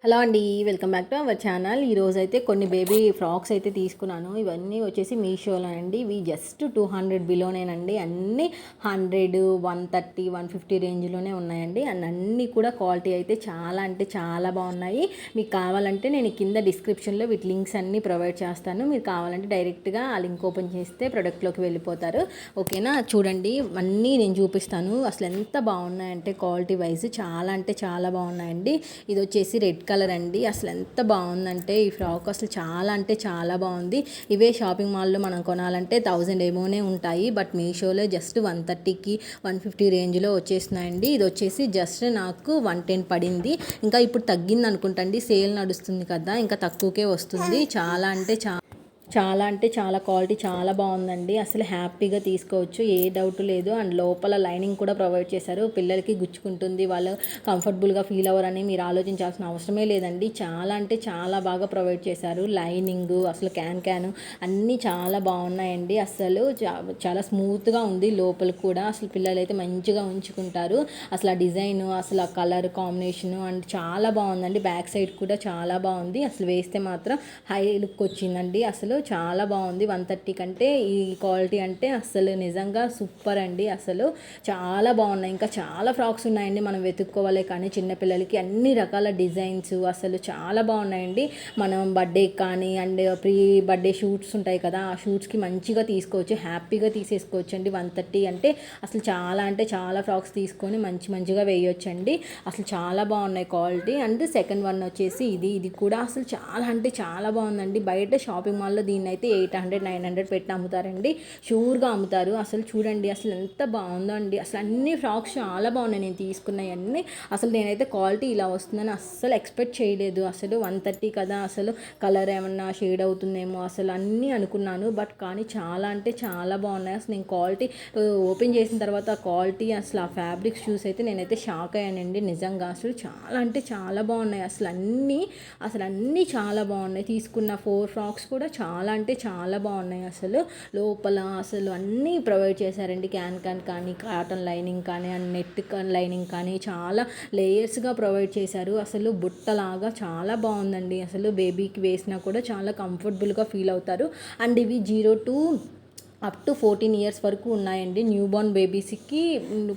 Hello అండి, welcome back to our channel. ఈరోజు అయితే కొన్ని బేబీ ఫ్రాక్స్ అయితే తీసుకున్నాను. ఇవన్నీ వచ్చేసి మీషోలో అండి. ఇవి జస్ట్ 200 బిలోనేనండి. అన్నీ 100, 130, 150 రేంజ్లోనే ఉన్నాయండి. అండ్ అన్నీ కూడా క్వాలిటీ అయితే చాలా అంటే చాలా బాగున్నాయి. మీకు కావాలంటే నేను కింద డిస్క్రిప్షన్లో వీటి లింక్స్ అన్నీ ప్రొవైడ్ చేస్తాను. మీరు కావాలంటే డైరెక్ట్గా ఆ లింక్ ఓపెన్ చేస్తే ప్రొడక్ట్లోకి వెళ్ళిపోతారు. ఓకేనా, చూడండి అన్నీ నేను చూపిస్తాను. అసలు ఎంత బాగున్నాయంటే క్వాలిటీ వైజ్ చాలా అంటే చాలా బాగున్నాయండి. ఇది వచ్చేసి రెడ్ కలర్ అండి. అసలు ఎంత బాగుందంటే ఈ ఫ్రాక్ అసలు చాలా అంటే చాలా బాగుంది. ఇవే షాపింగ్ మాల్లో మనం కొనాలంటే 1000 ఏమోనే ఉంటాయి. బట్ మీషోలో జస్ట్ 130కి 150 రేంజ్లో వచ్చేస్తున్నాయండి. ఇది వచ్చేసి జస్ట్ నాకు 110 పడింది. ఇంకా ఇప్పుడు తగ్గింది అనుకుంటండి, సేల్ నడుస్తుంది కదా, ఇంకా తక్కువకే వస్తుంది. చాలా అంటే చాలా క్వాలిటీ చాలా బాగుందండి. అసలు హ్యాపీగా తీసుకోవచ్చు, ఏ డౌట్ లేదు. అండ్ లోపల లైనింగ్ కూడా ప్రొవైడ్ చేశారు. పిల్లలకి గుచ్చుకుంటుంది, వాళ్ళు కంఫర్టబుల్గా ఫీల్ అవ్వరని మీరు ఆలోచించాల్సిన అవసరమే లేదండి. చాలా అంటే చాలా బాగా ప్రొవైడ్ చేశారు. లైనింగ్ అసలు క్యాన్ అన్నీ చాలా బాగున్నాయండి. అసలు చాలా స్మూత్గా ఉంది లోపల కూడా. అసలు పిల్లలు అయితే మంచిగా ఉంచుకుంటారు. అసలు ఆ డిజైన్, అసలు ఆ కలర్ కాంబినేషను అండ్ చాలా బాగుందండి. బ్యాక్ సైడ్ కూడా చాలా బాగుంది. అసలు వేస్తే మాత్రం హై లుక్ వచ్చిందండి. అసలు చాలా బాగుంది. 130 కంటే ఈ క్వాలిటీ అంటే అసలు నిజంగా సూపర్ అండి. అసలు చాలా బాగున్నాయి. ఇంకా చాలా ఫ్రాక్స్ ఉన్నాయండి, మనం వెతుక్కోవాలి. కానీ చిన్నపిల్లలకి అన్ని రకాల డిజైన్స్ అసలు చాలా బాగున్నాయండి. మనం బర్త్డే కానీ అండ్ ప్రీ బర్త్డే షూట్స్ ఉంటాయి కదా, ఆ షూట్స్కి మంచిగా తీసుకోవచ్చు, హ్యాపీగా తీసేసుకోవచ్చు అండి. 130 అంటే అసలు చాలా అంటే చాలా ఫ్రాక్స్ తీసుకొని మంచిగా వేయొచ్చండి. అసలు చాలా బాగున్నాయి క్వాలిటీ. అండ్ సెకండ్ వన్ వచ్చేసి ఇది కూడా అసలు చాలా అంటే చాలా బాగుందండి. బయట షాపింగ్ మాల్లో దీన్ని అయితే 800, 900 పెట్టి అమ్ముతారండి, షూర్గా అమ్ముతారు. అసలు చూడండి అసలు ఎంత బాగుందో అండి. అసలు అన్ని ఫ్రాక్స్ చాలా బాగున్నాయి నేను తీసుకున్నవన్నీ. అసలు నేనైతే క్వాలిటీ ఇలా వస్తుందని అస్సలు ఎక్స్పెక్ట్ చేయలేదు. అసలు 130 కదా, అసలు కలర్ ఏమన్నా షేడ్ అవుతుందేమో అసలు అన్నీ అనుకున్నాను. బట్ కానీ చాలా అంటే చాలా బాగున్నాయి. అసలు నేను క్వాలిటీ ఓపెన్ చేసిన తర్వాత ఆ క్వాలిటీ అసలు ఆ ఫ్యాబ్రిక్స్ చూసి అయితే నేనైతే షాక్ అయ్యానండి నిజంగా. అసలు చాలా అంటే చాలా బాగున్నాయి. అసలు అన్నీ చాలా బాగున్నాయి. తీసుకున్న 4 ఫ్రాక్స్ కూడా చాలా అంటే చాలా బాగున్నాయి. అసలు లోపల అసలు అన్నీ ప్రొవైడ్ చేశారండి. క్యాన్ కానీ కాటన్ లైనింగ్ కానీ అండ్ నెట్ లైనింగ్ కానీ చాలా లేయర్స్గా ప్రొవైడ్ చేశారు. అసలు బుట్టలాగా చాలా బాగుందండి. అసలు బేబీకి వేసినా కూడా చాలా కంఫర్టబుల్గా ఫీల్ అవుతారు. అండ్ ఇవి 0 to అప్ టు 14 ఇయర్స్ వరకు ఉన్నాయండి. న్యూ బోర్న్ బేబీస్కి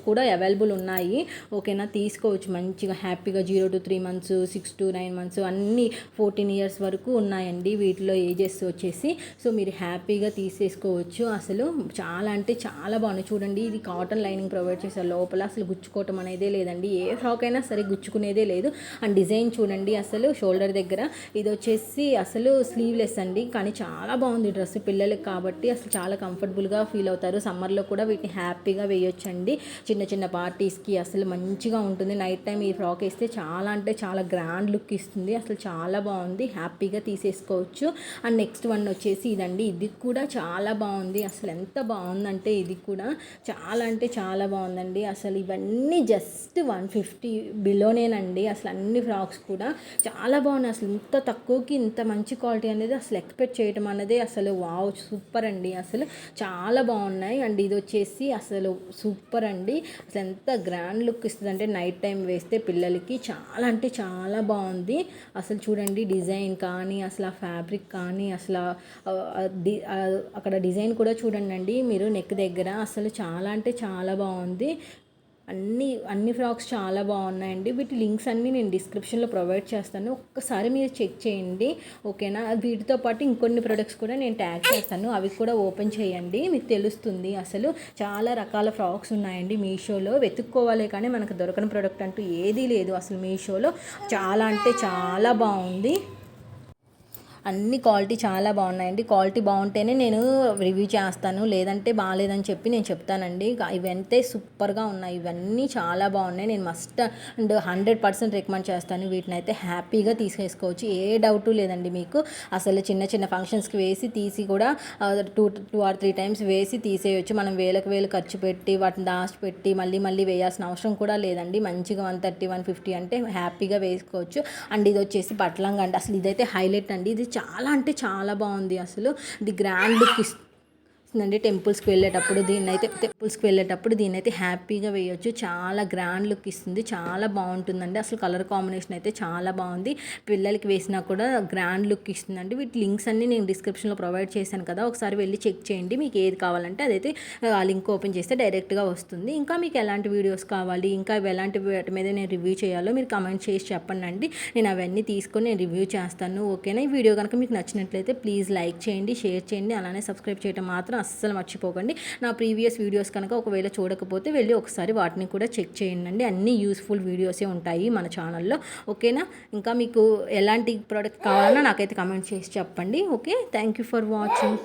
కూడా అవైలబుల్ ఉన్నాయి. ఓకేనా, తీసుకోవచ్చు మంచిగా హ్యాపీగా. 0 to 3 months, 6 to 9 months అన్నీ 14 ఇయర్స్ వరకు ఉన్నాయండి. వీటిలో ఏజెస్ వచ్చేసి సో మీరు హ్యాపీగా తీసేసుకోవచ్చు. అసలు చాలా అంటే చాలా బాగున్నాయి. చూడండి, ఇది కాటన్ లైనింగ్ ప్రొవైడ్ చేశారు లోపల. అసలు గుచ్చుకోవటం అనేదే లేదండి, ఏ ఫ్రాక్ అయినా సరే గుచ్చుకునేదే లేదు. అండ్ డిజైన్ చూడండి, అసలు షోల్డర్ దగ్గర ఇది వచ్చేసి అసలు స్లీవ్లెస్ అండి, కానీ చాలా బాగుంది డ్రెస్. పిల్లలకి కాబట్టి అసలు చాలా కంఫర్టబుల్గా ఫీల్ అవుతారు. సమ్మర్లో కూడా వీటిని హ్యాపీగా వేయొచ్చండి చిన్న పార్టీస్కి. అసలు మంచిగా ఉంటుంది. నైట్ టైం ఈ ఫ్రాక్ వేస్తే చాలా అంటే చాలా గ్రాండ్ లుక్ ఇస్తుంది. అసలు చాలా బాగుంది, హ్యాపీగా తీసేసుకోవచ్చు. అండ్ నెక్స్ట్ వన్ వచ్చేసి ఇదండి. ఇది కూడా చాలా బాగుంది. అసలు ఎంత బాగుందంటే ఇది కూడా చాలా అంటే చాలా బాగుందండి. అసలు ఇవన్నీ జస్ట్ 150 బిలోనేనండి. అసలు అన్ని ఫ్రాక్స్ కూడా చాలా బాగున్నాయి. అసలు ఇంత తక్కువకి ఇంత మంచి క్వాలిటీ అనేది అసలు ఎక్స్పెక్ట్ చేయడం అనేది అసలు వావ్ సూపర్ అండి. అసలు చాలా బాగున్నాయి. అండ్ ఇది వచ్చేసి అసలు సూపర్ అండి. అసలు ఎంత గ్రాండ్ లుక్ ఇస్తుంది అంటే నైట్ టైం వేస్తే పిల్లలకి చాలా అంటే చాలా బాగుంది. అసలు చూడండి డిజైన్ కానీ అసలు ఆ ఫ్యాబ్రిక్ కానీ అసలు అక్కడ డిజైన్ కూడా చూడండి మీరు నెక్ దగ్గర. అసలు చాలా అంటే చాలా బాగుంది. అన్ని ఫ్రాక్స్ చాలా బాగున్నాయండి. వీటి లింక్స్ అన్నీ నేను డిస్క్రిప్షన్లో ప్రొవైడ్ చేస్తాను, ఒక్కసారి మీరు చెక్ చేయండి. ఓకేనా, వీటితో పాటు ఇంకొన్ని ప్రొడక్ట్స్ కూడా నేను ట్యాగ్ చేస్తాను, అవి కూడా ఓపెన్ చేయండి, మీకు తెలుస్తుంది. అసలు చాలా రకాల ఫ్రాక్స్ ఉన్నాయండి మీషోలో. వెతుక్కోవాలి కానీ మనకు దొరకని ప్రోడక్ట్ అంటూ ఏదీ లేదు. అసలు మీషోలో చాలా అంటే చాలా బాగుంది. అన్ని క్వాలిటీ చాలా బాగున్నాయండి. క్వాలిటీ బాగుంటేనే నేను రివ్యూ చేస్తాను, లేదంటే బాగాలేదని చెప్పి నేను చెప్తానండి. ఇవంతే సూపర్గా ఉన్నాయి. ఇవన్నీ చాలా బాగున్నాయి. నేను మస్ట్ అండ్ 100% రికమెండ్ చేస్తాను. వీటిని అయితే హ్యాపీగా తీసేసుకోవచ్చు, ఏ డౌటు లేదండి మీకు. అసలు చిన్న ఫంక్షన్స్కి వేసి తీసి కూడా 2 or 3 times వేసి తీసేయచ్చు. మనం వేలు ఖర్చు పెట్టి వాటిని దాచిపెట్టి మళ్ళీ వేయాల్సిన అవసరం కూడా లేదండి. మంచిగా 130, 150 అంటే హ్యాపీగా వేసుకోవచ్చు. అండ్ ఇది వచ్చేసి పట్లంగా అండి. అసలు ఇదైతే హైలైట్ అండి. ఇది చాలా అంటే చాలా బాగుంది. అసలు ఇది గ్రాండ్ లుక్ టెంపుల్స్కి వెళ్ళేటప్పుడు దీన్నైతే హ్యాపీగా వేయొచ్చు. చాలా గ్రాండ్ లుక్ ఇస్తుంది, చాలా బాగుంటుందండి. అసలు కలర్ కాంబినేషన్ అయితే చాలా బాగుంది. పిల్లలకి వేసినా కూడా గ్రాండ్ లుక్ ఇస్తుందండి. వీటి లింక్స్ అన్ని నేను డిస్క్రిప్షన్లో ప్రొవైడ్ చేశాను కదా, ఒకసారి వెళ్ళి చెక్ చేయండి. మీకు ఏది కావాలంటే అదైతే ఆ లింక్ ఓపెన్ చేస్తే డైరెక్ట్గా వస్తుంది. ఇంకా మీకు ఎలాంటి వీడియోస్ కావాలి, ఇంకా ఎలాంటి వాటి మీద నేను రివ్యూ చేయాలో మీరు కమెంట్ చేసి చెప్పండి. నేను అవన్నీ తీసుకొని నేను రివ్యూ చేస్తాను. ఓకేనా? ఈ వీడియో కనుక మీకు నచ్చినట్లయితే ప్లీజ్ లైక్ చేయండి, షేర్ చేయండి, అలానే సబ్స్క్రైబ్ చేయడం మాత్రం అస్సలు మర్చిపోకండి. నా ప్రీవియస్ వీడియోస్ కనుక ఒకవేళ చూడకపోతే వెళ్ళి ఒకసారి వాటిని కూడా చెక్ చేయండి. అన్ని యూస్ఫుల్ వీడియోసే ఉంటాయి మన ఛానల్లో. ఓకేనా? ఇంకా మీకు ఎలాంటి ప్రోడక్ట్ కావాలన్నా నాకైతే కమెంట్ చేసి చెప్పండి. Okay, thank you for watching.